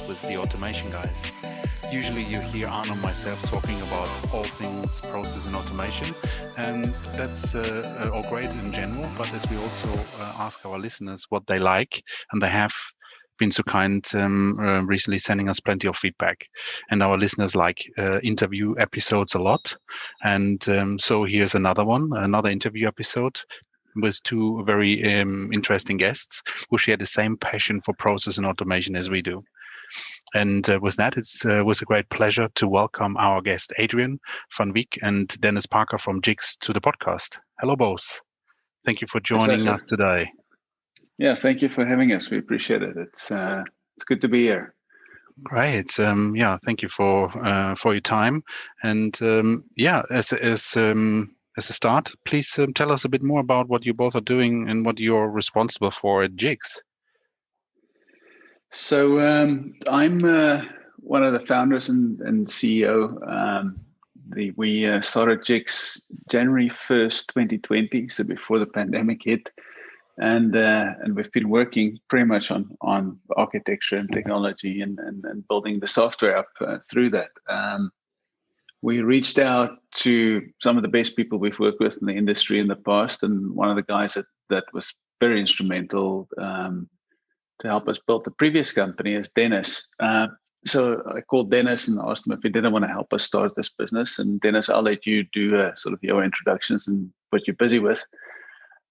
with the automation guys. Usually you hear Arne and myself talking about all things process and automation, and that's all great in general, but as we also ask our listeners what they like, and they have been so kind recently sending us plenty of feedback, and our listeners like interview episodes a lot, and so here's another interview episode with two very interesting guests who share the same passion for process and automation as we do. And with that, it was a great pleasure to welcome our guest Adrian van Wyk and Dennis Parker from Jigs to the podcast. Hello, both. Thank you for joining us today. Yeah, thank you for having us. We appreciate it. It's good to be here. Great. Thank you for your time. And as a start, please tell us a bit more about what you both are doing and what you're responsible for at Jigs. So I'm one of the founders and CEO. We started Jigs January 1st, 2020, so before the pandemic hit. And we've been working pretty much on architecture and technology and building the software up through that. We reached out to some of the best people we've worked with in the industry in the past, and one of the guys that was very instrumental to help us build the previous company is Dennis. So I called Dennis and asked him if he didn't want to help us start this business. And Dennis, I'll let you do sort of your introductions and what you're busy with.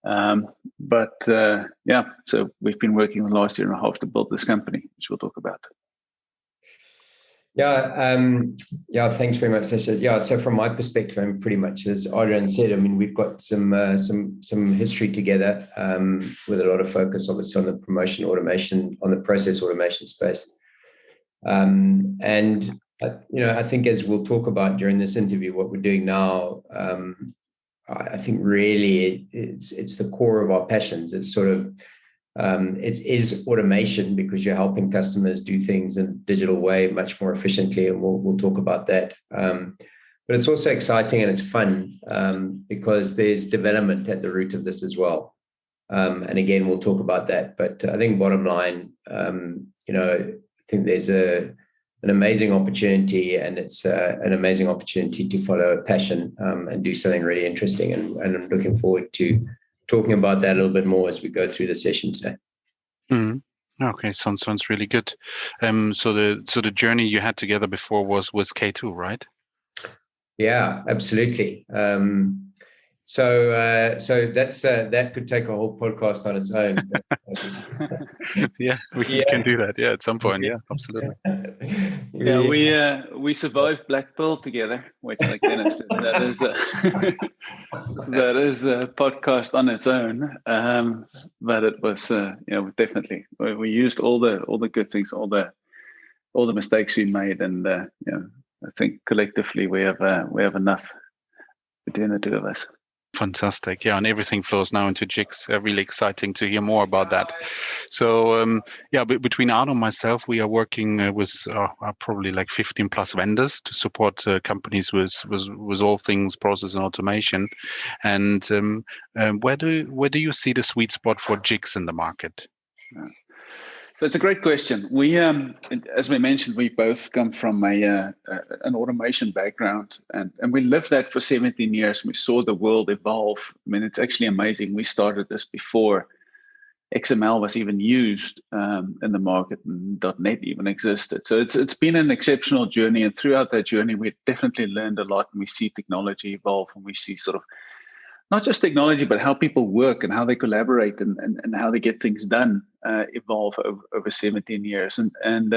So we've been working the last year and a half to build this company, which we'll talk about. Thanks very much, Sasha. Yeah, so from my perspective, I'm pretty much as Adrian said. I mean, we've got some history together with a lot of focus, obviously, on the promotion automation, on the process automation space. I think as we'll talk about during this interview, what we're doing now, I think really it's the core of our passions. It's sort of it is automation because you're helping customers do things in a digital way much more efficiently, and we'll talk about that. But it's also exciting and it's fun because there's development at the root of this as well. And again, we'll talk about that. But I think bottom line, I think there's an amazing opportunity, and it's an amazing opportunity to follow a passion and do something really interesting. And I'm looking forward to talking about that a little bit more as we go through the session today. Mm-hmm. Okay, sounds really good. So the journey you had together before was K2, right? Yeah, absolutely. So that's that could take a whole podcast on its own. Yeah, we can do that. Yeah, at some point. Yeah, absolutely. We survived Black Pearl together, which, like Dennis said, that is a podcast on its own. But it was definitely we used all the good things, all the mistakes we made, and I think collectively we have enough between the two of us. Fantastic. Yeah, and everything flows now into Jigs. Really exciting to hear more about that. So, between Arne and myself, we are working with probably like 15 plus vendors to support companies with all things process and automation. And where do you see the sweet spot for Jigs in the market? So it's a great question. We, as we mentioned, we both come from an automation background, and we lived that for 17 years. We saw the world evolve. I mean, it's actually amazing. We started this before XML was even used in the market, and .NET even existed. So it's been an exceptional journey, and throughout that journey, we definitely learned a lot. And we see technology evolve, and we see sort of not just technology, but how people work and how they collaborate and how they get things done evolve over 17 years. And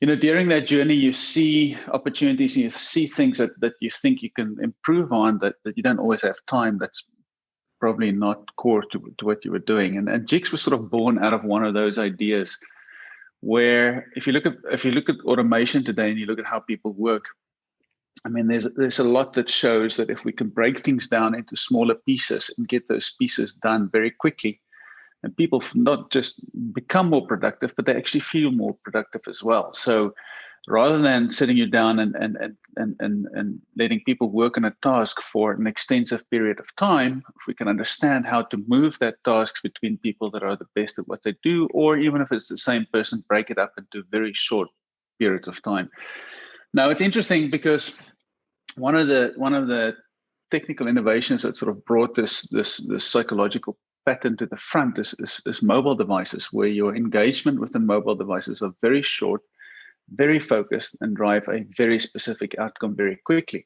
during that journey, you see opportunities and you see things that you think you can improve on that you don't always have time. That's probably not core to what you were doing. And Jigs was sort of born out of one of those ideas where if you look at automation today and you look at how people work, I mean, there's a lot that shows that if we can break things down into smaller pieces and get those pieces done very quickly, and people not just become more productive, but they actually feel more productive as well. So rather than sitting you down and letting people work on a task for an extensive period of time, if we can understand how to move that task between people that are the best at what they do, or even if it's the same person, break it up into very short periods of time. Now, it's interesting because one of the technical innovations that sort of brought this psychological pattern to the front is mobile devices, where your engagement within mobile devices are very short, very focused, and drive a very specific outcome very quickly.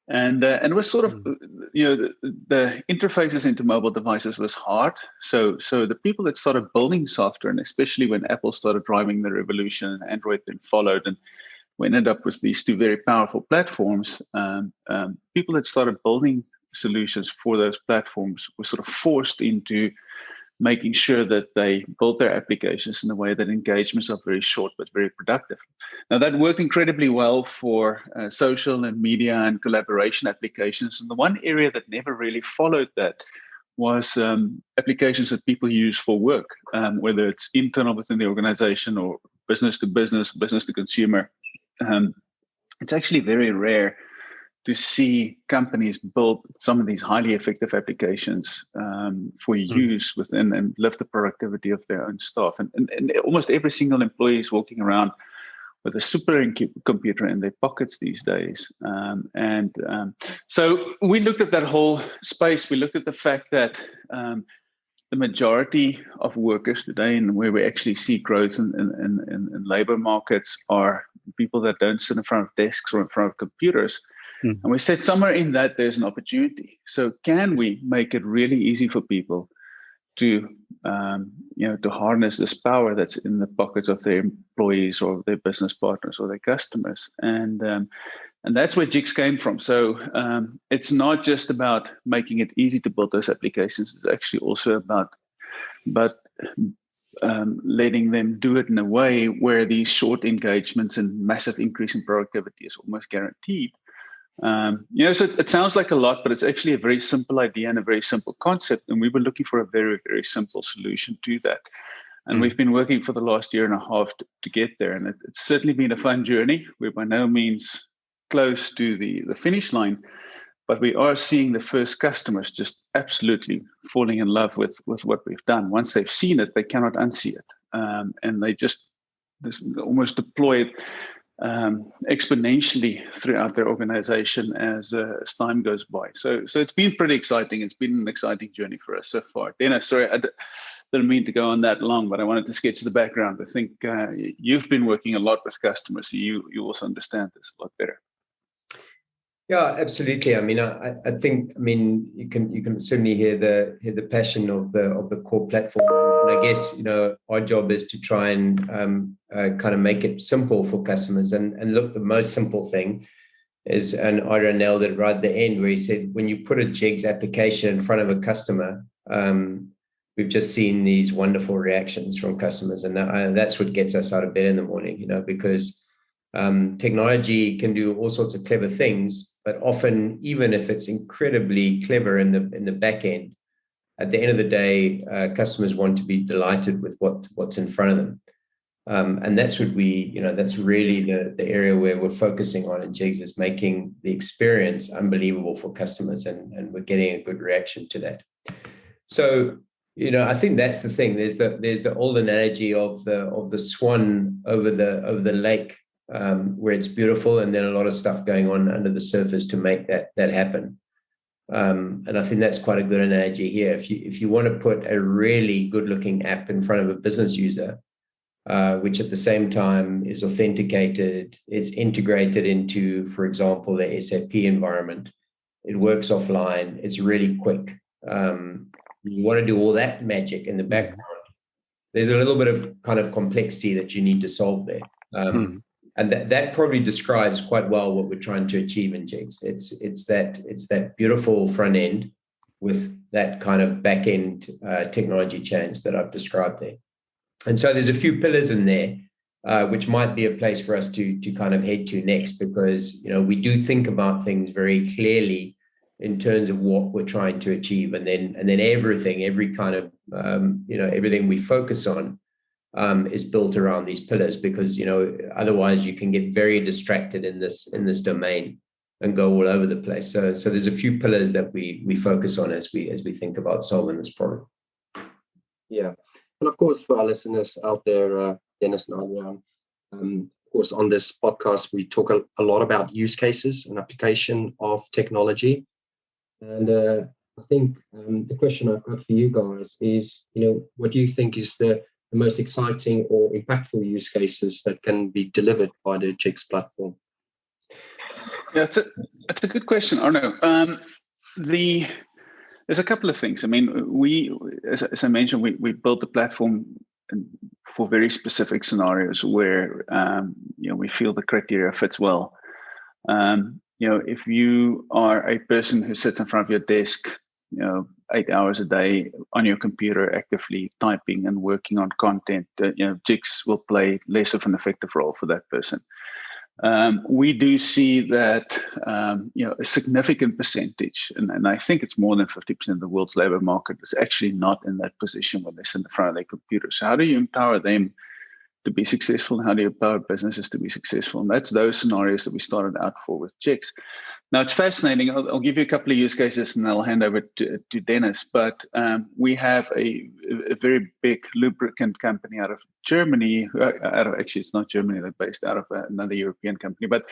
And was sort of, the interfaces into mobile devices was hard. So the people that started building software, and especially when Apple started driving the revolution and Android then followed, and we ended up with these two very powerful platforms, people that started building solutions for those platforms were sort of forced into making sure that they built their applications in a way that engagements are very short but very productive. Now, that worked incredibly well for social and media and collaboration applications. And the one area that never really followed that was applications that people use for work, whether it's internal within the organization or business to business, business to consumer. It's actually very rare to see companies build some of these highly effective applications for use within and lift the productivity of their own staff. And almost every single employee is walking around with a supercomputer in their pockets these days. So we looked at that whole space. We looked at the fact that the majority of workers today, and where we actually see growth in labor markets, are people that don't sit in front of desks or in front of computers. And we said somewhere in that there's an opportunity. So can we make it really easy for people to to harness this power that's in the pockets of their employees or their business partners or their customers? And that's where Jigx came from. So it's not just about making it easy to build those applications. It's actually also about letting them do it in a way where these short engagements and massive increase in productivity is almost guaranteed. So it sounds like a lot, but it's actually a very simple idea and a very simple concept. And we were looking for a very, very simple solution to that. And we've been working for the last year and a half to get there. And it's certainly been a fun journey. We're by no means close to the finish line, but we are seeing the first customers just absolutely falling in love with what we've done. Once they've seen it, they cannot unsee it. And they just almost deploy it exponentially throughout their organization as time goes by. So it's been pretty exciting. It's been an exciting journey for us so far. Dennis, sorry, I didn't mean to go on that long, but I wanted to sketch the background. I think you've been working a lot with customers, so you also understand this a lot better. Yeah, absolutely. I mean, I think you can certainly hear the passion of the core platform, and I guess our job is to try and kind of make it simple for customers. And look, the most simple thing is, and Adrian nailed it right at the end, where he said, when you put a Jigs application in front of a customer, we've just seen these wonderful reactions from customers, and that's what gets us out of bed in the morning, because technology can do all sorts of clever things. But often, even if it's incredibly clever in the back end, at the end of the day, customers want to be delighted with what's in front of them, and that's what that's really the area where we're focusing on in Jigs, is making the experience unbelievable for customers, and we're getting a good reaction to that. So I think that's the thing. There's the old analogy of the swan over the lake. Where it's beautiful, and then a lot of stuff going on under the surface to make that happen. And I think that's quite a good analogy here. If you want to put a really good-looking app in front of a business user, which at the same time is authenticated, it's integrated into, for example, the SAP environment, it works offline, it's really quick. You want to do all that magic in the background. There's a little bit of kind of complexity that you need to solve there. And that probably describes quite well what we're trying to achieve in Jigs. It's that beautiful front end with that kind of back end technology change that I've described there. And so there's a few pillars in there, which might be a place for us to kind of head to next, because we do think about things very clearly in terms of what we're trying to achieve, and then every kind of everything we focus on is built around these pillars, because, you know, otherwise you can get very distracted in this domain and go all over the place. So there's a few pillars that we focus on as we think about solving this problem. Yeah, and of course for our listeners out there, Dennis and Adriaan, of course on this podcast we talk a lot about use cases and application of technology, and I think the question I've got for you guys is, you know, what do you think is the most exciting or impactful use cases that can be delivered by the Jigs platform? Yeah, it's a good question, Arno. There's a couple of things. I mean, as I mentioned, we built the platform for very specific scenarios where you know, we feel the criteria fits well. You know, if you are a person who sits in front of your desk, you know, 8 hours a day on your computer, actively typing and working on content, you know, Jigs will play less of an effective role for that person. We do see that you know, a significant percentage, and I think it's more than 50% of the world's labor market is actually not in that position when they sit in front of their computer. So how do you empower them to be successful? How do you empower businesses to be successful? And that's those scenarios that we started out for with Jigs. Now, it's fascinating. I'll give you a couple of use cases and I'll hand over to Dennis. But we have a very big lubricant company out of Germany. Actually, it's not Germany. They're based out of another European company. But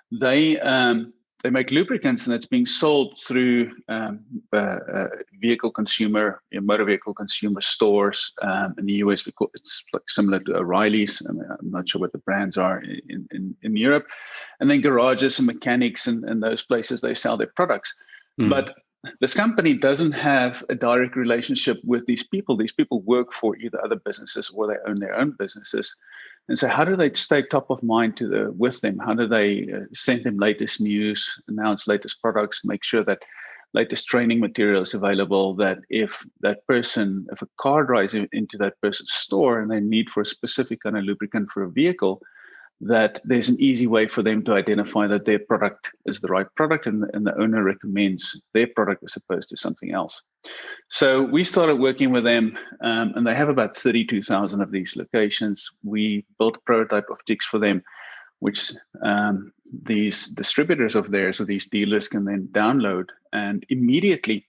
they make lubricants, and it's being sold through motor vehicle consumer stores. In the US, it's like similar to O'Reilly's. I mean, I'm not sure what the brands are in Europe. And then garages and mechanics and those places, they sell their products. But this company doesn't have a direct relationship with these people. These people work for either other businesses or they own their own businesses. And so how do they stay top of mind with them? How do they send them latest news, announce latest products, make sure that latest training material is available, that if a car drives into that person's store and they need for a specific kind of lubricant for a vehicle, that there's an easy way for them to identify that their product is the right product and the owner recommends their product as opposed to something else. So we started working with them, and they have about 32,000 of these locations. We built a prototype of Jigs for them, which these distributors of theirs, or these dealers, can then download, and immediately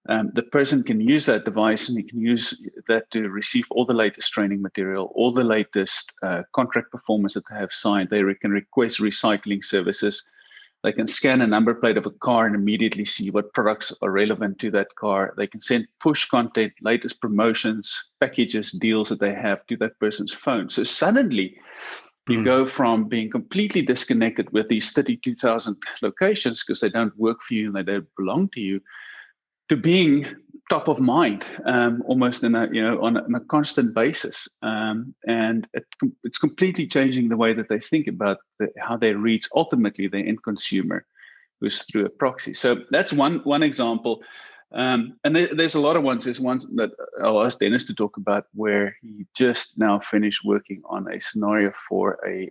the person can use that device and he can use that to receive all the latest training material, all the latest contract performance that they have signed. They can request recycling services. They can scan a number plate of a car and immediately see what products are relevant to that car. They can send push content, latest promotions, packages, deals that they have to that person's phone. So suddenly you go from being completely disconnected with these 32,000 locations because they don't work for you and they don't belong to you, to being top of mind, almost on a constant basis, and it's completely changing the way that they think about how they reach ultimately the end consumer, who's through a proxy. So that's one example, and there's a lot of ones. There's one that I'll ask Dennis to talk about, where he just now finished working on a scenario for a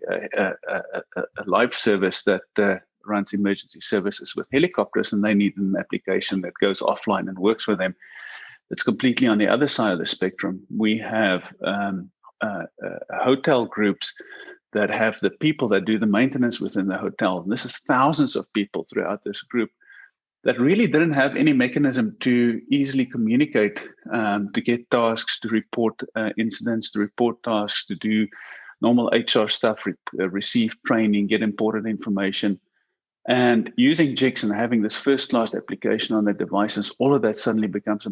live service that runs emergency services with helicopters, and they need an application that goes offline and works for them. It's completely on the other side of the spectrum. We have hotel groups that have the people that do the maintenance within the hotel. And this is thousands of people throughout this group that really didn't have any mechanism to easily communicate, to get tasks, to report incidents, to report tasks, to do normal HR stuff, receive training, get important information. And using Jigs and having this first-class application on their devices, all of that suddenly becomes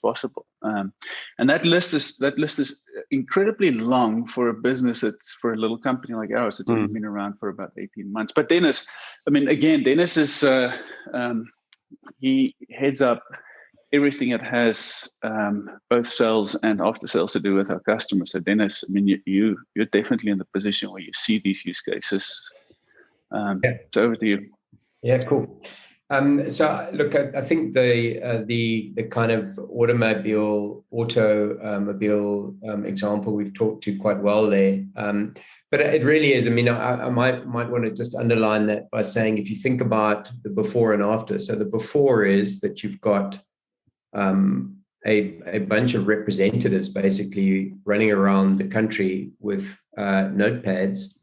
possible. And that list is incredibly long for a business for a little company like ours that's only been around for about 18 months. But Dennis, Dennis is he heads up everything that has both sales and after sales to do with our customers. So Dennis, you're definitely in the position where you see these use cases. So over to you. Yeah, cool. So look, I think the kind of automobile example we've talked to quite well there. But it really is. I might want to just underline that by saying, if you think about the before and after. So the before is that you've got a bunch of representatives basically running around the country with notepads,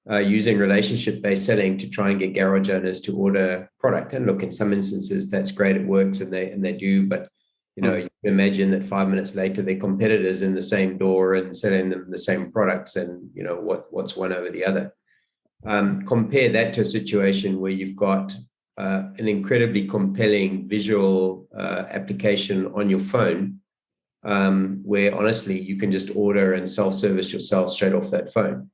using relationship-based selling to try and get garage owners to order product. And look, in some instances, that's great, it works, and they do. But you can imagine that 5 minutes later, their competitors in the same door and selling them the same products, and what's one over the other. Compare that to a situation where you've got an incredibly compelling visual application on your phone, where honestly you can just order and self-service yourself straight off that phone.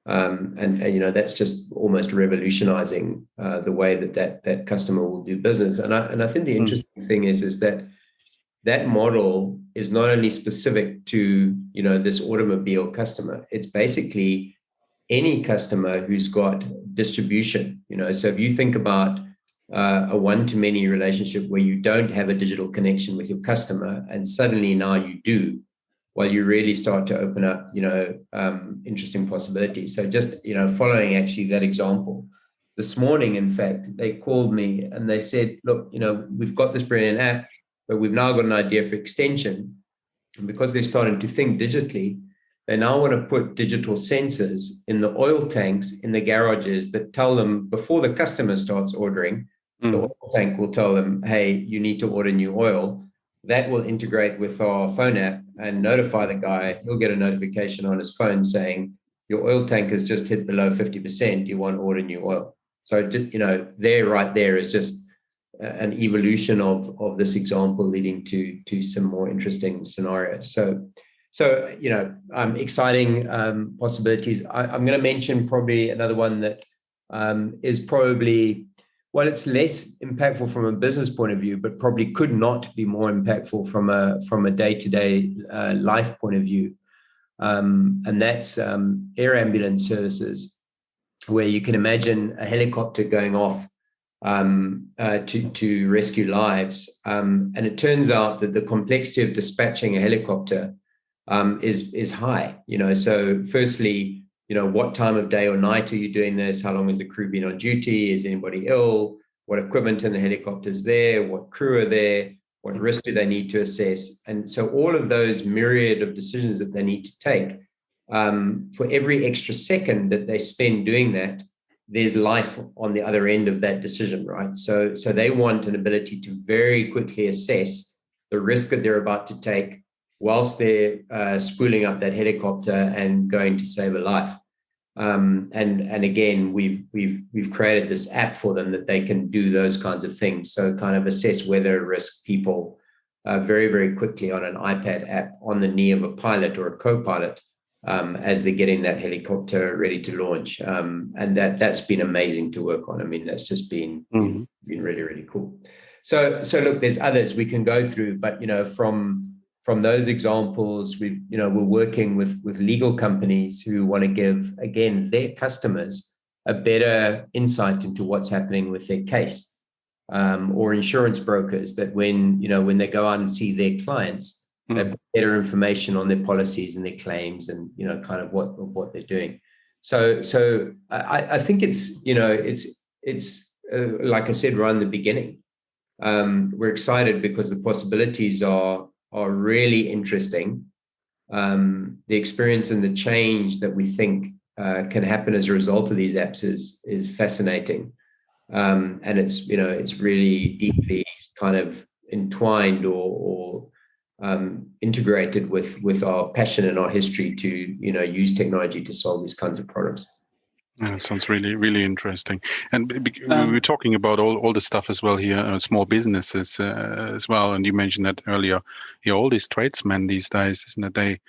And that's just almost revolutionizing the way that customer will do business. And I think the interesting thing is that model is not only specific to this automobile customer. It's basically any customer who's got distribution. So if you think about a one-to-many relationship where you don't have a digital connection with your customer, and suddenly now you do, well, you really start to open up, interesting possibilities. So just, following actually that example, this morning, in fact, they called me and they said, look, we've got this brilliant app, but we've now got an idea for extension. And because they're starting to think digitally, they now want to put digital sensors in the oil tanks in the garages that tell them before the customer starts ordering, the oil tank will tell them, hey, you need to order new oil. That will integrate with our phone app and notify the guy. He'll get a notification on his phone saying, your oil tank has just hit below 50%. Do you want to order new oil? So, right there is just an evolution of this example leading to some more interesting scenarios. So exciting possibilities. I'm going to mention probably another one that is probably, well, it's less impactful from a business point of view, but probably could not be more impactful from a day-to-day life point of view. And that's air ambulance services, where you can imagine a helicopter going off to rescue lives. And it turns out that the complexity of dispatching a helicopter is high. So firstly, what time of day or night are you doing this? How long has the crew been on duty? Is anybody ill? What equipment in the helicopter is there? What crew are there? What risk do they need to assess? And so all of those myriad of decisions that they need to take, for every extra second that they spend doing that, there's life on the other end of that decision, right? So they want an ability to very quickly assess the risk that they're about to take whilst they're spooling up that helicopter and going to save a life. And again, we've created this app for them that they can do those kinds of things. So kind of assess weather risk people very, very quickly on an iPad app on the knee of a pilot or a co-pilot as they're getting that helicopter ready to launch. And that's been amazing to work on. I mean, that's just been really, really cool. So look, there's others we can go through, but from those examples, we're working with legal companies who want to give, again, their customers a better insight into what's happening with their case, or insurance brokers that when they go out and see their clients, they've got better information on their policies and their claims and kind of what they're doing. So I think it's like I said right in the beginning, we're excited because the possibilities are really interesting. The experience and the change that we think can happen as a result of these apps is fascinating, and it's really deeply kind of entwined or integrated with our passion and our history to use technology to solve these kinds of problems. Yeah, sounds really, really interesting. And we were talking about all the stuff as well here, small businesses as well. And you mentioned that earlier. All these tradesmen these days, isn't it?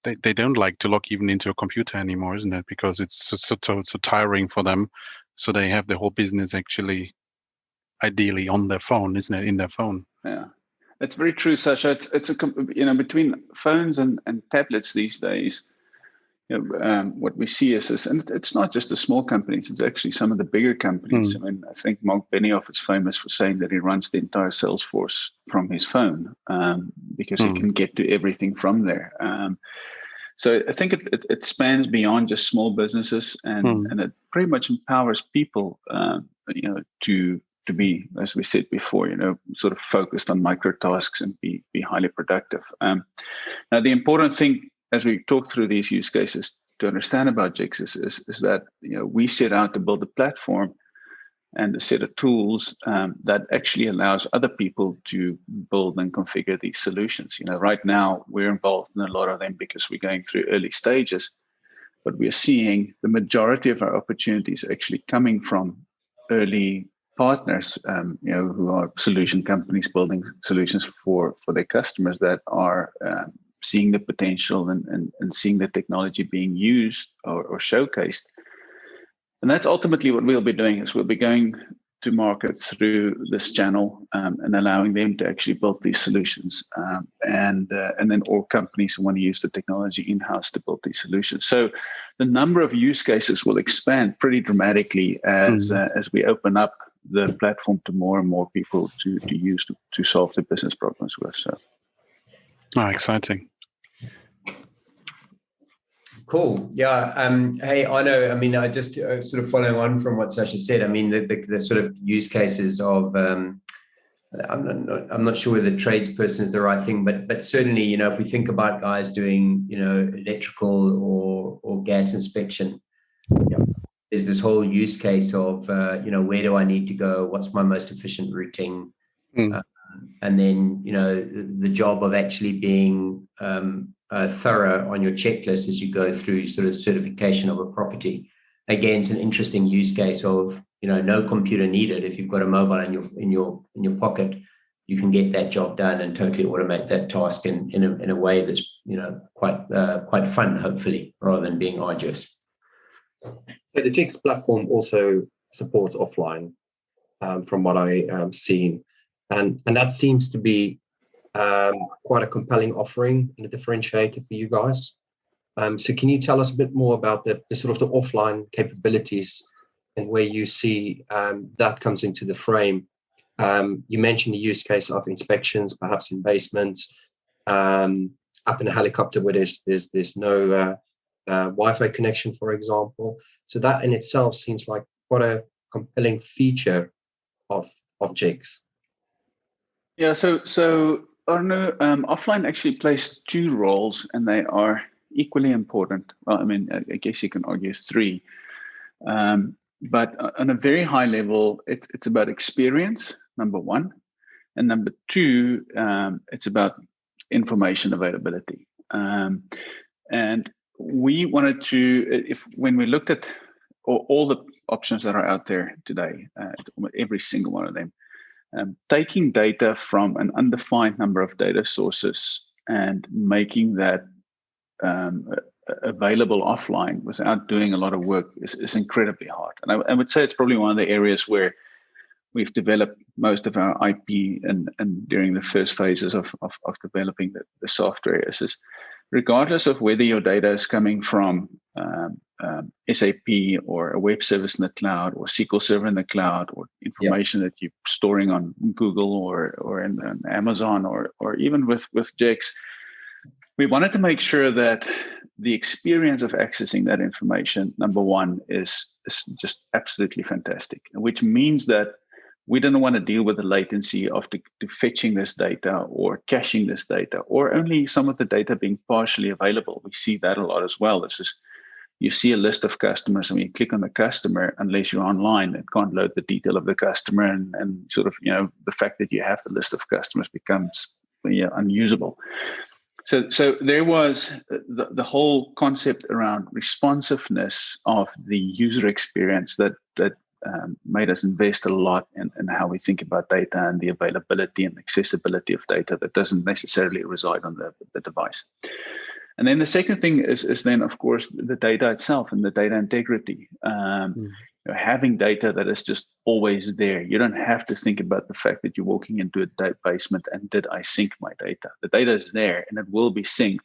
They don't like to log even into a computer anymore, isn't it? Because it's so tiring for them. So they have the whole business actually, ideally, on their phone, isn't it? In their phone. Yeah, it's very true, Sasha. It's between phones and tablets these days. What we see is, and it's not just the small companies, it's actually some of the bigger companies. I mean, I think Mark Benioff is famous for saying that he runs the entire sales force from his phone because he can get to everything from there. So I think it spans beyond just small businesses, and it pretty much empowers people, to to be, as we said before, sort of focused on micro tasks and be highly productive. Now, the important thing as we talk through these use cases to understand about Jigs is that we set out to build a platform and a set of tools that actually allows other people to build and configure these solutions. Right now we're involved in a lot of them because we're going through early stages, but we're seeing the majority of our opportunities actually coming from early partners, who are solution companies building solutions for their customers that are seeing the potential and seeing the technology being used or showcased. And that's ultimately what we'll be doing, is we'll be going to market through this channel and allowing them to actually build these solutions, and then all companies who want to use the technology in-house to build these solutions. So the number of use cases will expand pretty dramatically as we open up the platform to more and more people to use to solve their business problems with. So, exciting. Cool. Yeah. Hey, Arno, I just sort of following on from what Sasha said. The sort of use cases of, I'm not sure whether tradesperson is the right thing, but certainly, if we think about guys doing, electrical or gas inspection, there's this whole use case of, where do I need to go? What's my most efficient routing? And then, the job of actually being thorough on your checklist as you go through sort of certification of a property. Again, it's an interesting use case of, no computer needed. If you've got a mobile in your pocket, you can get that job done and totally automate that task in a way that's, quite fun, hopefully, rather than being arduous. So the Jigs platform also supports offline, from what I am seeing. And that seems to be quite a compelling offering and a differentiator for you guys. So can you tell us a bit more about the sort of the offline capabilities and where you see that comes into the frame? You mentioned the use case of inspections, perhaps in basements, up in a helicopter where there's no Wi-Fi connection, for example. So that in itself seems like quite a compelling feature of Jigs. Yeah, so Arno, offline actually plays two roles, and they are equally important. Well, I guess you can argue three. But on a very high level, it's about experience, number one. And number two, it's about information availability. And we wanted to, when we looked at all the options that are out there today, every single one of them, taking data from an undefined number of data sources and making that available offline without doing a lot of work is incredibly hard. And I would say it's probably one of the areas where we've developed most of our IP and during the first phases of developing the software is regardless of whether your data is coming from SAP or a web service in the cloud or SQL Server in the cloud or information that you're storing on Google or in Amazon or even with Jigx, we wanted to make sure that the experience of accessing that information, number one, is just absolutely fantastic, which means that we didn't want to deal with the latency of to fetching this data or caching this data or only some of the data being partially available. We see that a lot as well. This is, you see a list of customers and when you click on the customer, unless you're online, it can't load the detail of the customer and sort of, the fact that you have the list of customers becomes unusable. So there was the whole concept around responsiveness of the user experience that made us invest a lot in how we think about data and the availability and accessibility of data that doesn't necessarily reside on the device. And then the second thing is then, of course, the data itself and the data integrity. Having data that is just always there. You don't have to think about the fact that you're walking into a basement and did I sync my data? The data is there and it will be synced.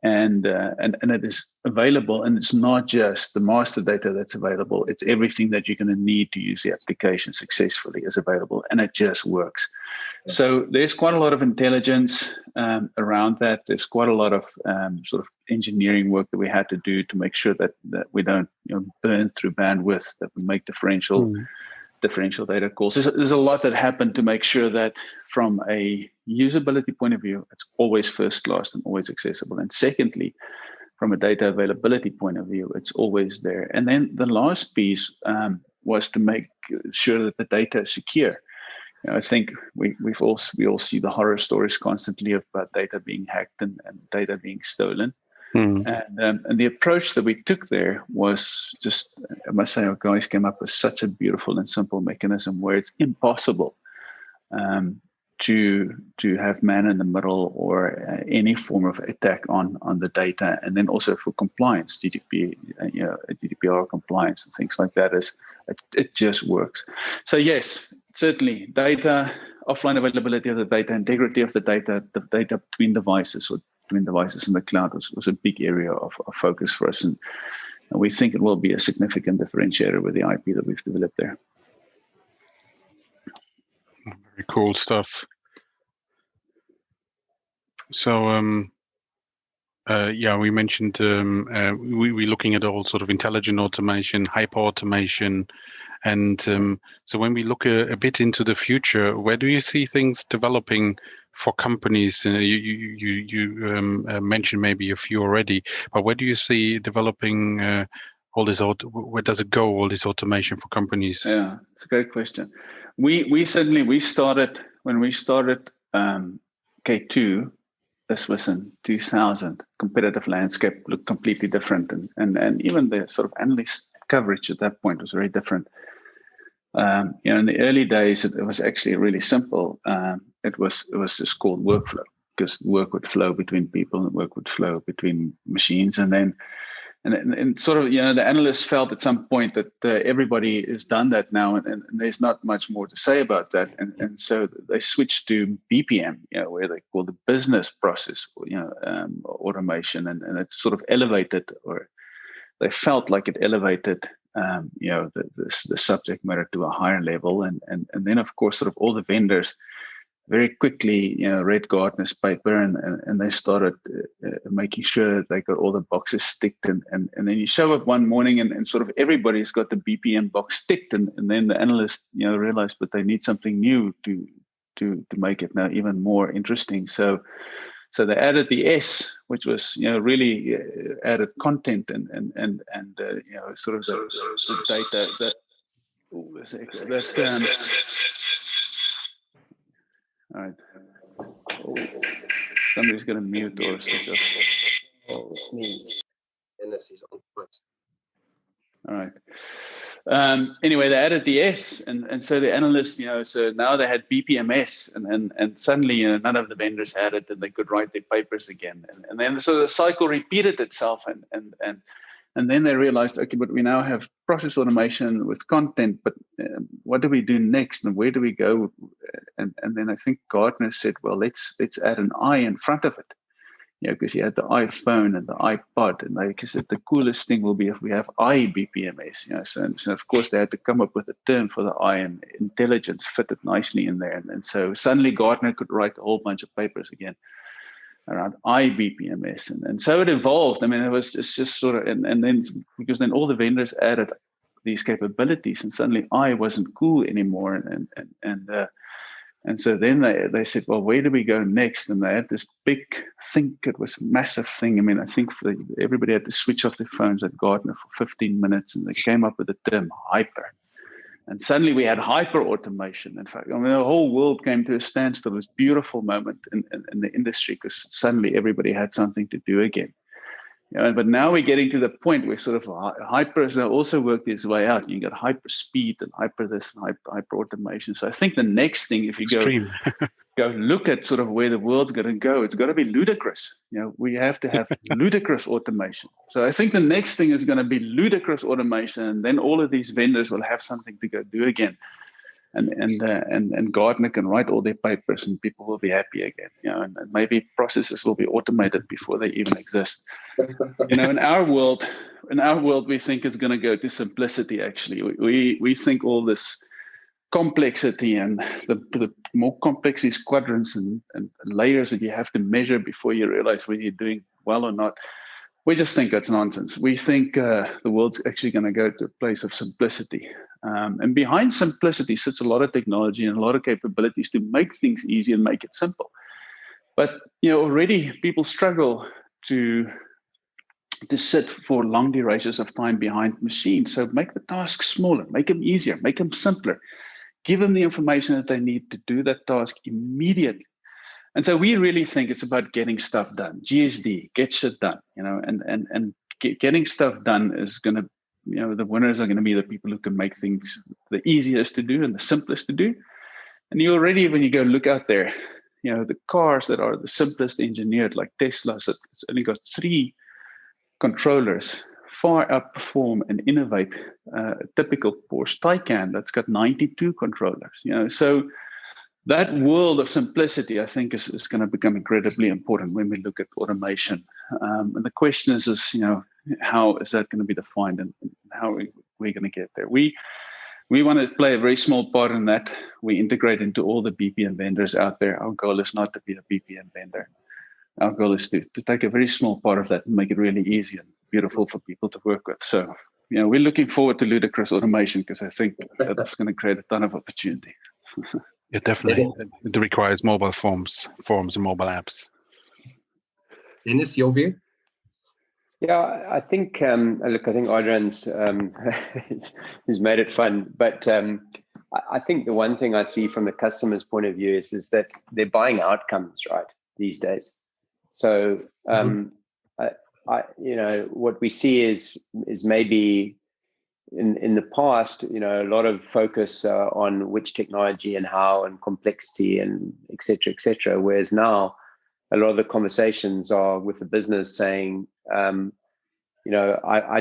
And it is available, and it's not just the master data that's available. It's everything that you're going to need to use the application successfully is available, and it just works. So there's quite a lot of intelligence around that. There's quite a lot of sort of engineering work that we had to do to make sure that we don't burn through bandwidth, that we make differential differential data calls. There's a lot that happened to make sure that from a usability point of view, it's always first class and always accessible. And secondly, from a data availability point of view, it's always there. And then the last piece was to make sure that the data is secure. I think we all see the horror stories constantly about data being hacked and data being stolen. And the approach that we took there was just, I must say, our guys came up with such a beautiful and simple mechanism where it's impossible to have man in the middle or any form of attack on the data. And then also for compliance, GDPR compliance and things like that, it just works. So yes, certainly data, offline availability of the data, integrity of the data between devices or between devices in the cloud was a big area of focus for us. And we think it will be a significant differentiator with the IP that we've developed there. Very cool stuff. So, we mentioned we're looking at all sort of intelligent automation, hyper automation, and so when we look a bit into the future, where do you see things developing for companies? You mentioned maybe a few already, but where do you see developing all this? Where does it go? All this automation for companies? Yeah, it's a great question. We started when we started K2. This was in 2000. Competitive landscape looked completely different, and even the sort of analyst coverage at that point was very different. In the early days, it was actually really simple. It was just called workflow, because work would flow between people and work would flow between machines, and then. And sort of, the analysts felt at some point that everybody has done that now, and there's not much more to say about that. And so they switched to BPM, where they call the business process, automation, and it sort of elevated, or they felt like it elevated, the subject matter to a higher level. And then, of course, sort of all the vendors very quickly, read Gartner's paper, and they started making sure that they got all the boxes ticked. And then you show up one morning and sort of everybody's got the BPM box ticked. And then the analysts, realized that they need something new to make it now even more interesting. So they added the S, which was, really added content and sort of the data all right. Oh, somebody's going to mute or switch off. Oh, it's me. Dennis is on point. All right. Anyway, they added the S, and so the analysts, so now they had BPMS, and suddenly, none of the vendors had it, and they could write their papers again, and then so the cycle repeated itself, and then they realized, okay, but we now have process automation with content, but what do we do next, and where do we go? And then I think Gartner said, well, let's add an I in front of it, because you had the iPhone and the iPod, and they said the coolest thing will be if we have iBPMS, so of course they had to come up with a term for the I, and intelligence fitted nicely in there, and so suddenly Gartner could write a whole bunch of papers again around iBPMS, and so it evolved. I mean, it's just sort of, and then because then all the vendors added these capabilities, and suddenly I wasn't cool anymore, and so then they said, well, where do we go next? And they had this big, it was massive thing. I mean, I think everybody had to switch off their phones at Gartner for 15 minutes, and they came up with the term hyper. And suddenly we had hyper automation. In fact, I mean, the whole world came to a standstill. It was a beautiful moment in the industry, because suddenly everybody had something to do again. But now we're getting to the point where sort of hyper has also worked its way out. You got hyper speed and hyper this and hyper automation. So I think the next thing, if you go look at sort of where the world's going to go, it's got to be ludicrous. We have to have ludicrous automation. So I think the next thing is going to be ludicrous automation, and then all of these vendors will have something to go do again. And Gartner can write all their papers, and people will be happy again. And maybe processes will be automated before they even exist. In our world, we think it's going to go to simplicity. Actually, we think all this complexity and the more complex these quadrants and layers that you have to measure before you realize whether you're doing well or not. We just think that's nonsense. We think the world's actually going to go to a place of simplicity. And behind simplicity sits a lot of technology and a lot of capabilities to make things easy and make it simple. But already people struggle to sit for long durations of time behind machines. So make the tasks smaller, make them easier, make them simpler. Give them the information that they need to do that task immediately. And so we really think it's about getting stuff done. GSD, get shit done, and getting stuff done is going to, the winners are going to be the people who can make things the easiest to do and the simplest to do. And you already, when you go look out there, the cars that are the simplest engineered, like Tesla's, it's only got 3 controllers, far outperform and innovate a typical Porsche Taycan that's got 92 controllers. So that world of simplicity, I think, is going to become incredibly important when we look at automation. And the question is how is that going to be defined, and how are we going to get there? We want to play a very small part in that. We integrate into all the BPM vendors out there. Our goal is not to be a BPM vendor. Our goal is to take a very small part of that and make it really easy and beautiful for people to work with. So, we're looking forward to ludicrous automation, because I think that's going to create a ton of opportunity. Yeah, definitely. It requires mobile forms and mobile apps. Dennis, your view? Yeah, I think, look, I think Adrian's he's made it fun. But I think the one thing I see from the customer's point of view is that they're buying outcomes, right, these days. So, what we see is maybe in the past, a lot of focus on which technology and how and complexity and et cetera, whereas now a lot of the conversations are with the business saying, I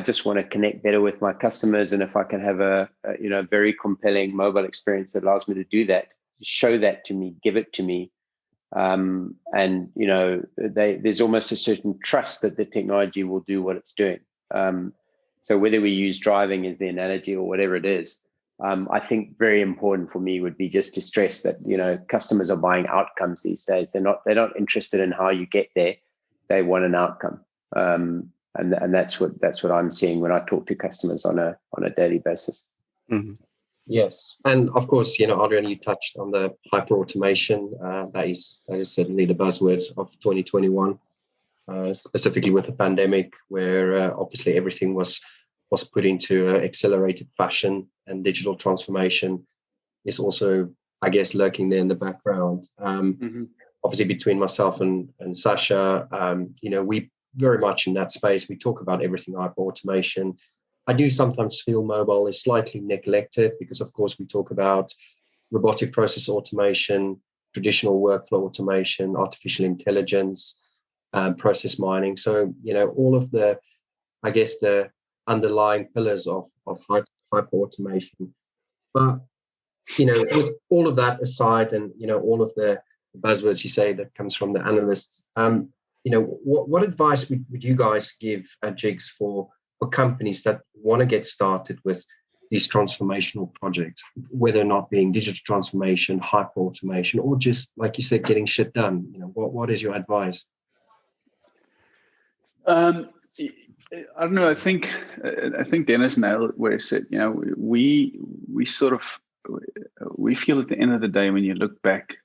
just want to connect better with my customers, and if I can have a very compelling mobile experience that allows me to do that, show that to me, give it to me. There's almost a certain trust that the technology will do what it's doing. So whether we use driving as the analogy or whatever it is, I think very important for me would be just to stress that, customers are buying outcomes these days. They're not interested in how you get there. They want an outcome. And that's what I'm seeing when I talk to customers on a daily basis. Mm-hmm. Yes, and of course, Adrian, you touched on the hyper automation. That is certainly the buzzword of 2021, specifically with the pandemic, where obviously everything was put into accelerated fashion, and digital transformation is also, I guess, lurking there in the background. Obviously, between myself and Sasha, we very much in that space. We talk about everything hyper automation. I do sometimes feel mobile is slightly neglected because, of course, we talk about robotic process automation, traditional workflow automation, artificial intelligence, process mining. So, all of the, I guess, the underlying pillars of hyper automation. But, with all of that aside, and, all of the buzzwords you say that comes from the analysts, what advice would you guys give at Jigs for companies that want to get started with these transformational projects, whether or not being digital transformation, hyper automation, or just, like you said, getting shit done? What is your advice? I don't know. I think Dennis nailed where he said, we feel at the end of the day, when you look back,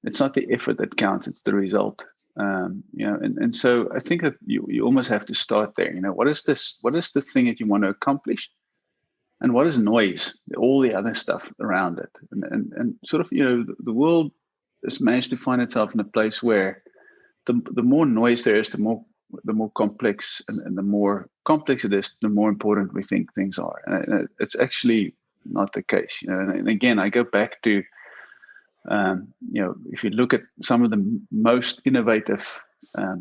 it's not the effort that counts, it's the result. And so I think that you almost have to start there. What is the thing that you want to accomplish, and what is noise, all the other stuff around it, and sort of, the world has managed to find itself in a place where the more noise there is, the more complex, and the more complex it is, the more important we think things are. And it's actually not the case. And again, I go back to, if you look at some of the most innovative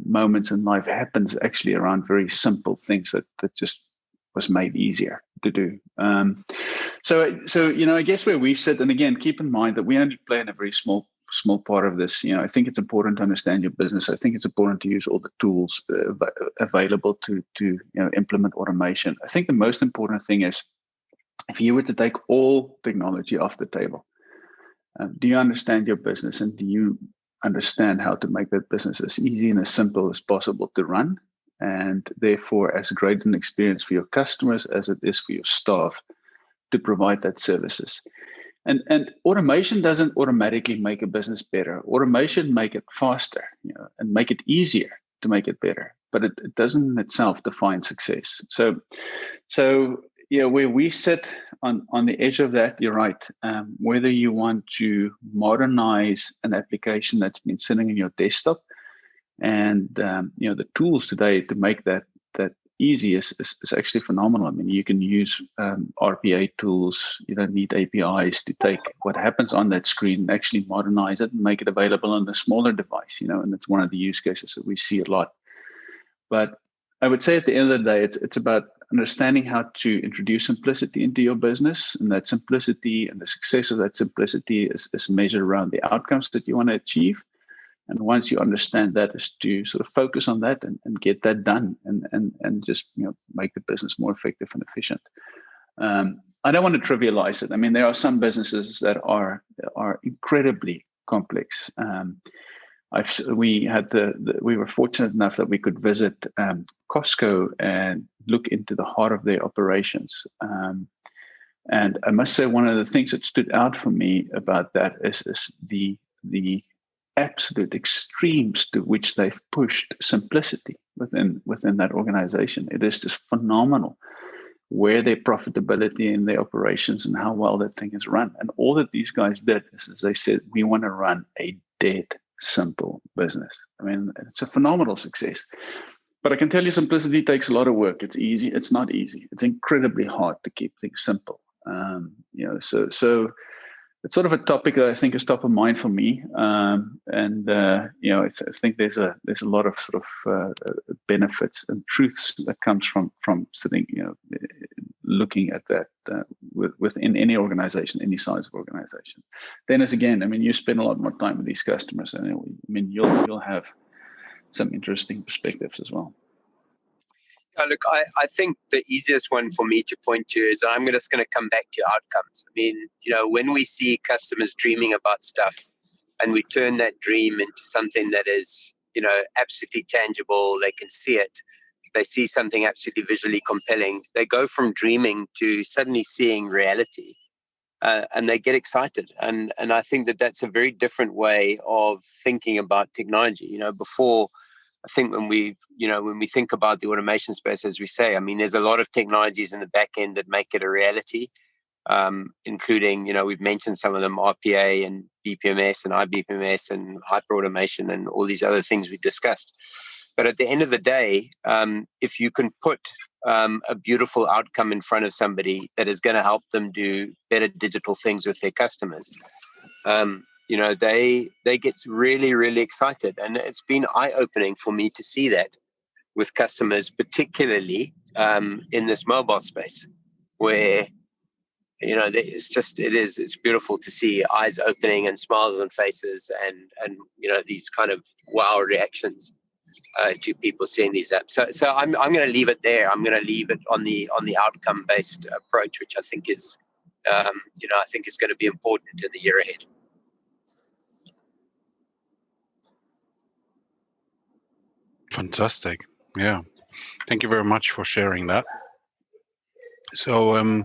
moments in life, happens actually around very simple things that just was made easier to do. So I guess where we sit, and again, keep in mind that we only play in a very small part of this. I think it's important to understand your business. I think it's important to use all the tools available to implement automation. I think the most important thing is, if you were to take all technology off the table, do you understand your business, and do you understand how to make that business as easy and as simple as possible to run? and therefore as great an experience for your customers as it is for your staff to provide that services. And automation doesn't automatically make a business better. Automation make it faster, and make it easier to make it better, but it doesn't in itself define success. So where we sit on the edge of that, you're right. Whether you want to modernize an application that's been sitting in your desktop, and the tools today to make that easy is actually phenomenal. I mean, you can use RPA tools. You don't need APIs to take what happens on that screen and actually modernize it and make it available on a smaller device, and that's one of the use cases that we see a lot. But I would say at the end of the day, it's about understanding how to introduce simplicity into your business, and that simplicity and the success of that simplicity is measured around the outcomes that you want to achieve. And once you understand that, is to sort of focus on that and get that done, and just make the business more effective and efficient. I don't want to trivialize it. I mean, there are some businesses that are incredibly complex. We were fortunate enough that we could visit Costco and look into the heart of their operations. And I must say, one of the things that stood out for me about that is the absolute extremes to which they've pushed simplicity within that organization. It is just phenomenal where their profitability in their operations and how well that thing is run. And all that these guys did is, as they said, we want to run a dead simple business. I mean, it's a phenomenal success. But I can tell you, simplicity takes a lot of work. It's easy. It's not easy. It's incredibly hard to keep things simple. So it's sort of a topic that I think is top of mind for me. I think there's a lot of sort of benefits and truths that comes from sitting, looking at that within any organization, any size of organization. Dennis, again, I mean, you spend a lot more time with these customers, and I mean, you'll have some interesting perspectives as well. Look, I think the easiest one for me to point to is, I'm just going to come back to outcomes. I mean, when we see customers dreaming about stuff and we turn that dream into something that is, absolutely tangible, they can see it, they see something absolutely visually compelling, they go from dreaming to suddenly seeing reality, and they get excited. And I think that that's a very different way of thinking about technology. Before, I think when we think about the automation space, as we say, I mean, there's a lot of technologies in the back end that make it a reality, including, we've mentioned some of them, RPA and BPMS and IBPMS and hyperautomation and all these other things we discussed. But at the end of the day, if you can put a beautiful outcome in front of somebody that is going to help them do better digital things with their customers, they get really, really excited. And it's been eye-opening for me to see that with customers, particularly in this mobile space, where, it's beautiful to see eyes opening and smiles on faces and these kind of wow reactions to people seeing these apps. So I'm going to leave it there. I'm going to leave it on the outcome-based approach, which I think is, is going to be important in the year ahead. Fantastic. Yeah. Thank you very much for sharing that. So,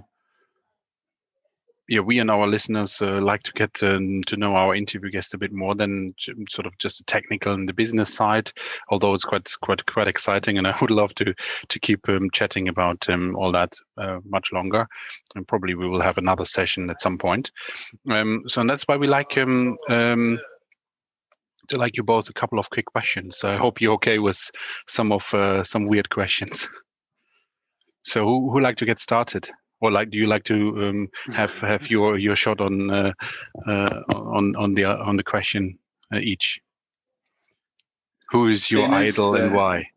we and our listeners like to get to know our interview guest a bit more than sort of just the technical and the business side, although it's quite exciting, and I would love to keep chatting about all that much longer, and probably we will have another session at some point. So and that's why we like to like you both a couple of quick questions. I hope you're okay with some weird questions. So who like to get started? Or do you like to have your shot on the question each? Who is your Dennis, idol and why?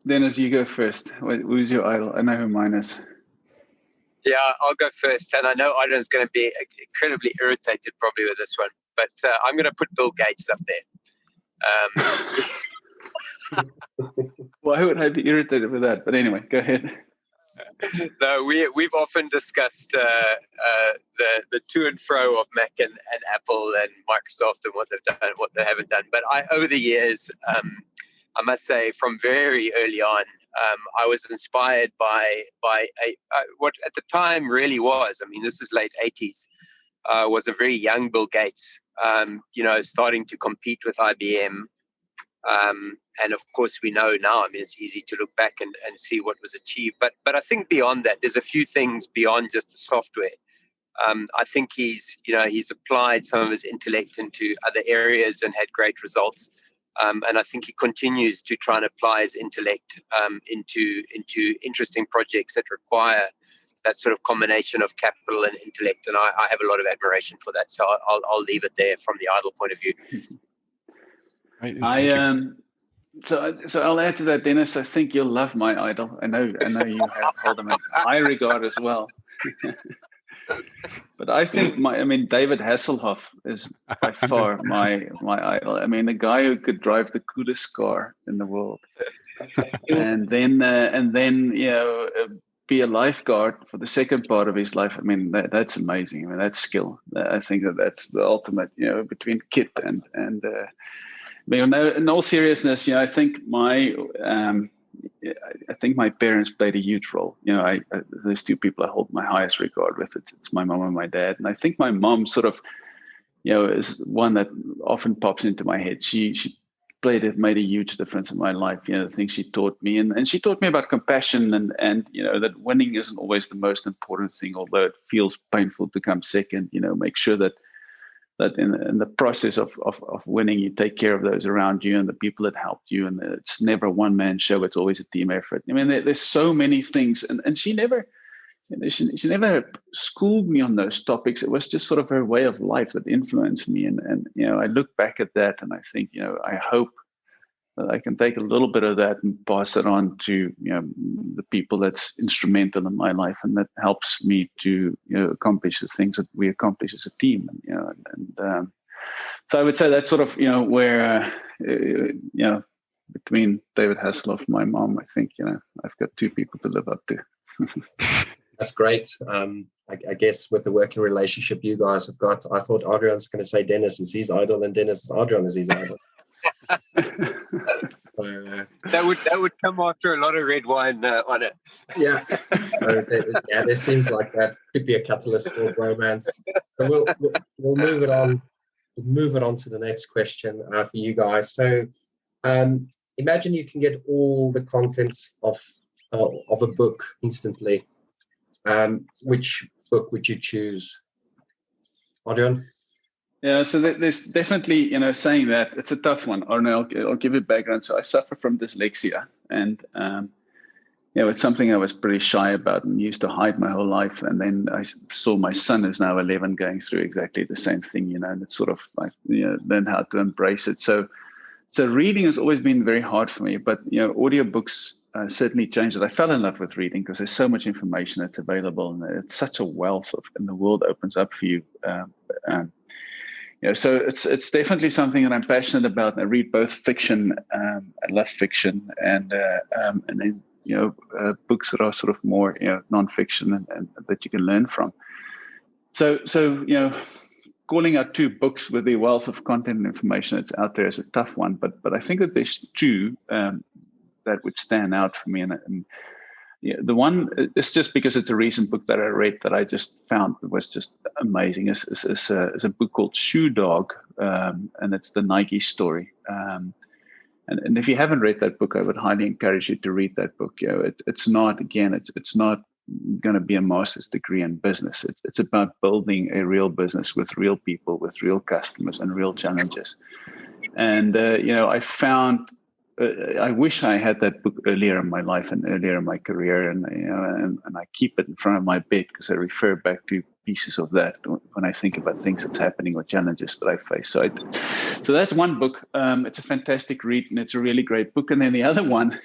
Dennis, you go first. Who's your idol? I know who mine is. Yeah, I'll go first, and I know Adrian's going to be incredibly irritated probably with this one, but I'm going to put Bill Gates up there. Why would I be irritated with that? But anyway, go ahead. No, we've often discussed the to and fro of Mac and Apple and Microsoft and what they've done, what they haven't done. But over the years, I must say, from very early on, I was inspired by what at the time really was. I mean, this is late 80s. Was a very young Bill Gates, starting to compete with IBM. And of course, we know now, I mean, it's easy to look back and see what was achieved. But I think beyond that, there's a few things beyond just the software. I think he's applied some of his intellect into other areas and had great results. And I think he continues to try and apply his intellect into interesting projects that require that sort of combination of capital and intellect. And I have a lot of admiration for that. So I'll leave it there from the idle point of view. So I'll add to that, Dennis. I think you'll love my idol. I know you hold him in high regard as well. But I think David Hasselhoff is by far my idol. I mean, the guy who could drive the coolest car in the world, and then be a lifeguard for the second part of his life. I mean, that's amazing. I mean, that's skill. I think that's the ultimate. Between Kit and in all seriousness, I think my parents played a huge role. There's two people I hold my highest regard with. It's my mom and my dad. And I think my mom sort of, is one that often pops into my head. She made a huge difference in my life. The things she taught me, and she taught me about compassion and that winning isn't always the most important thing, although it feels painful to come second. Make sure that in the process of winning, you take care of those around you and the people that helped you. And it's never a one-man show. It's always a team effort. I mean, there's so many things. And she never, she never schooled me on those topics. It was just sort of her way of life that influenced me. And I look back at that and I think, I hope that I can take a little bit of that and pass it on to the people that's instrumental in my life, and that helps me to accomplish the things that we accomplish as a team. And so I would say that's sort of where between David Hasselhoff and my mom, I think I've got two people to live up to. That's great. I guess with the working relationship you guys have got, I thought Adrian's going to say Dennis is his idol, and Adrian is his idol. That would come after a lot of red wine on it. Yeah. So there seems like that could be a catalyst for romance. So we'll move it on. We'll move it on to the next question for you guys. So imagine you can get all the contents of a book instantly. Which book would you choose, Adrian? Yeah, so there's definitely, saying that it's a tough one. Or no, I'll give you background. So I suffer from dyslexia, and it's something I was pretty shy about and used to hide my whole life. And then I saw my son, who's now 11, going through exactly the same thing, and it's sort of like learn how to embrace it. So reading has always been very hard for me, but audiobooks certainly changed it. I fell in love with reading because there's so much information that's available, and it's such a wealth and the world opens up for you. So it's definitely something that I'm passionate about. And I read both fiction, I love fiction, and then books that are sort of more nonfiction and that you can learn from. So calling out two books with the wealth of content and information that's out there is a tough one. But I think that there's two that would stand out for me, and the one is just because it's a recent book that I read that I just found was just amazing. It's a book called Shoe Dog, and it's the Nike story. And if you haven't read that book, I would highly encourage you to read that book. It's not going to be a master's degree in business. It's about building a real business with real people, with real customers, and real challenges. And I found. I wish I had that book earlier in my life and earlier in my career, and I keep it in front of my bed because I refer back to pieces of that when I think about things that's happening or challenges that I face. So that's one book. It's a fantastic read, and it's a really great book. And then the other one,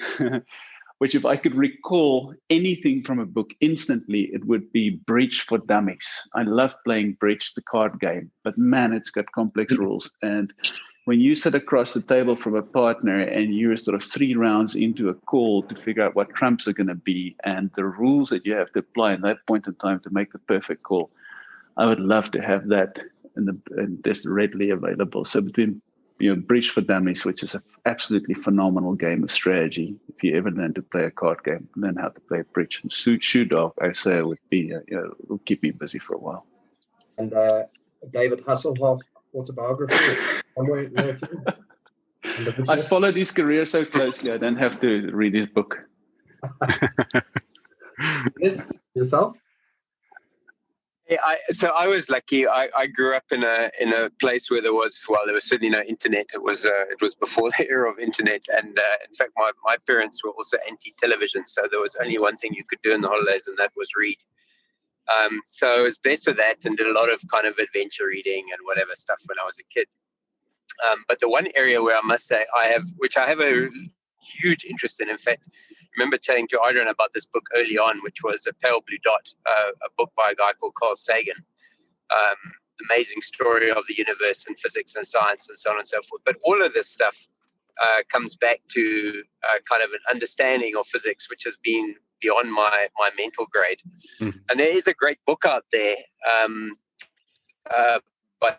which if I could recall anything from a book instantly, it would be Bridge for Dummies. I love playing bridge, the card game, but man, it's got complex rules. And when you sit across the table from a partner and you're sort of 3 rounds into a call to figure out what trumps are going to be and the rules that you have to apply in that point in time to make the perfect call, I would love to have that and just readily available. So between Bridge for Dummies, which is an absolutely phenomenal game of strategy. If you ever learn to play a card game, learn how to play bridge. And Shoe Dog, I say, would be will keep me busy for a while. And David Hasselhoff Autobiography somewhere lurking. I followed his career so closely, I don't have to read his book. Yes, yourself? So I was lucky. I grew up in a place where there was certainly no internet. It was before the era of internet, and in fact my parents were also anti-television, so there was only one thing you could do in the holidays, and that was read. So I was blessed with that, and did a lot of kind of adventure reading and whatever stuff when I was a kid. But the one area where I must say I have a huge interest in fact, I remember chatting to Adrian about this book early on, which was A Pale Blue Dot, a book by a guy called Carl Sagan. Amazing story of the universe and physics and science and so on and so forth. But all of this stuff comes back to kind of an understanding of physics, which has been beyond my mental grade. Mm. And there is a great book out there by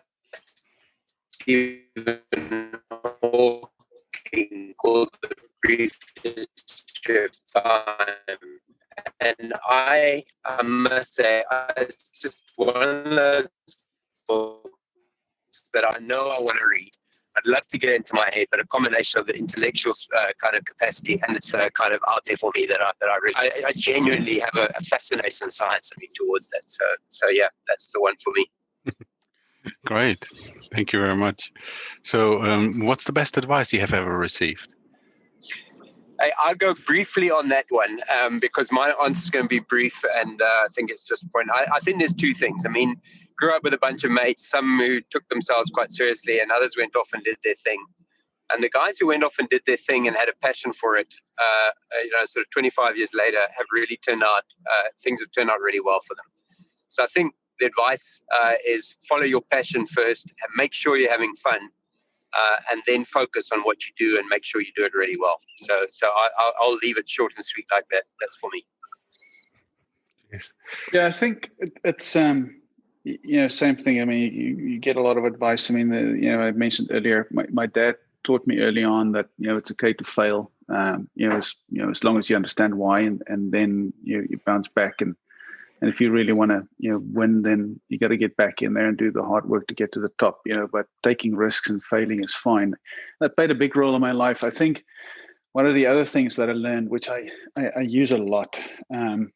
Stephen Hawking called The Brief History of Time. And I must say, it's just one of those books that I know I want to read. I'd love to get into my head, but a combination of the intellectual kind of capacity and it's kind of out there for me that I really, I genuinely have a fascination in science towards that. So yeah, that's the one for me. Great. Thank you very much. So what's the best advice you have ever received? I'll go briefly on that one because my answer is going to be brief, and I think it's just a point. I think there's two things. I mean, grew up with a bunch of mates, some who took themselves quite seriously and others went off and did their thing. And the guys who went off and did their thing and had a passion for it, sort of 25 years later, have really turned out, things have turned out really well for them. So I think the advice is follow your passion first and make sure you're having fun. And then focus on what you do and make sure you do it really well. So I'll leave it short and sweet like that. That's for me. Yes. Yeah, I think it's same thing. I mean, you get a lot of advice. I mean, I mentioned earlier, my dad taught me early on that it's okay to fail. As long as you understand why, and then you bounce back and if you really want to, win, then you got to get back in there and do the hard work to get to the top, but taking risks and failing is fine. That played a big role in my life. I think one of the other things that I learned, which I use a lot, and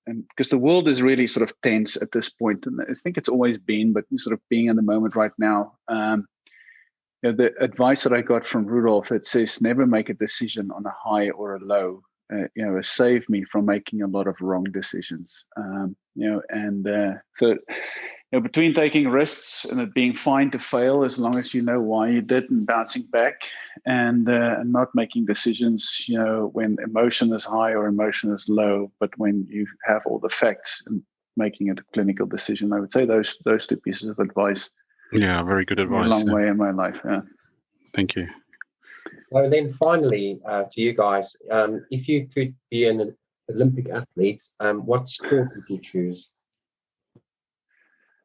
because the world is really sort of tense at this point, and I think it's always been, but sort of being in the moment right now, the advice that I got from Rudolph, that says, never make a decision on a high or a low. Saved me from making a lot of wrong decisions. So between taking risks and it being fine to fail as long as you know why you did, and bouncing back and not making decisions, when emotion is high or emotion is low, but when you have all the facts and making it a clinical decision. I would say those two pieces of advice. Yeah, very good advice. A long way in my life. Yeah. Thank you. So then finally, to you guys, if you could be an Olympic athlete, what sport would you choose?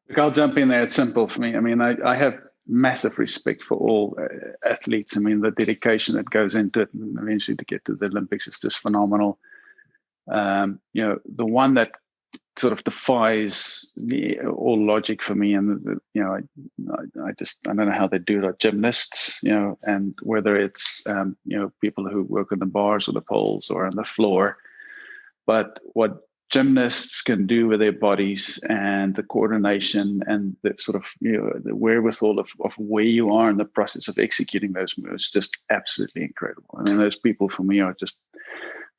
Look, I'll jump in there. It's simple for me. I mean, I have massive respect for all athletes. I mean, the dedication that goes into it, and eventually to get to the Olympics is just phenomenal. The one that sort of defies all logic for me, and I don't know how they do it. Like gymnasts, and whether it's people who work on the bars or the poles or on the floor, but what gymnasts can do with their bodies and the coordination and the sort of the wherewithal of where you are in the process of executing those moves, just absolutely incredible. I mean, those people for me are just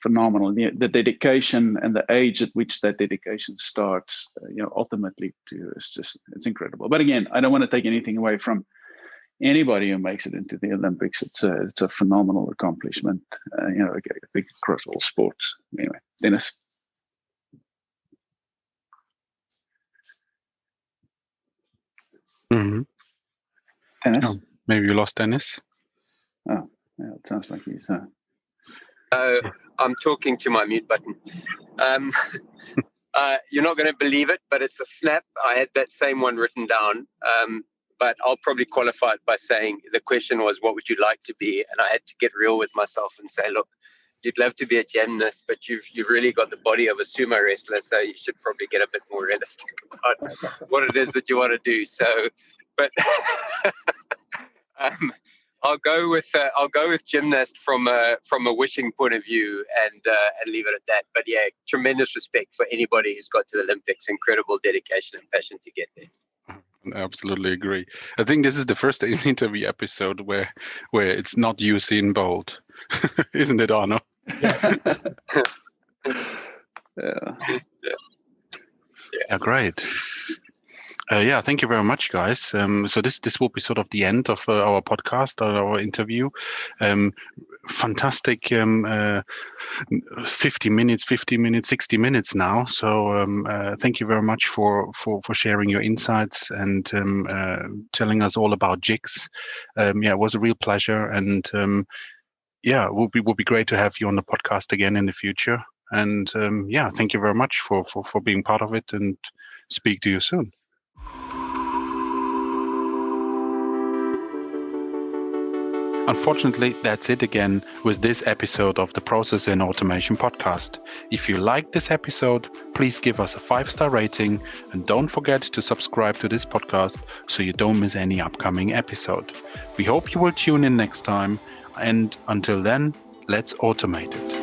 phenomenal. The dedication and the age at which that dedication starts, ultimately it's incredible. But again, I don't want to take anything away from anybody who makes it into the Olympics. It's a phenomenal accomplishment, I think across all sports. Anyway, Dennis. Mm-hmm. Dennis? Oh, maybe you lost Dennis. Oh, yeah, it sounds like he's... I'm talking to my mute button. You're not going to believe it, but it's a snap. I had that same one written down. but I'll probably qualify it by saying the question was, what would you like to be? And I had to get real with myself and say, look, you'd love to be a gymnast, but you've really got the body of a sumo wrestler, so you should probably get a bit more realistic about what it is that you want to do. So, but I'll go with gymnast from a wishing point of view, and leave it at that. But yeah, tremendous respect for anybody who's got to the Olympics. Incredible dedication and passion to get there. I absolutely agree. I think this is the first interview episode where it's not Usain Bolt, isn't it, Arno? Yeah. Yeah, great. Yeah, thank you very much, guys. So this will be sort of the end of our podcast or our interview. Fantastic 50 minutes, 60 minutes now. So thank you very much for sharing your insights and telling us all about Jigs. Yeah, it was a real pleasure, and yeah, it would be great to have you on the podcast again in the future. And yeah, thank you very much for being part of it, and speak to you soon. Unfortunately, that's it again with this episode of the Process and Automation podcast. If you liked this episode, please give us a 5-star rating, and don't forget to subscribe to this podcast so you don't miss any upcoming episode. We hope you will tune in next time, and until then, let's automate it.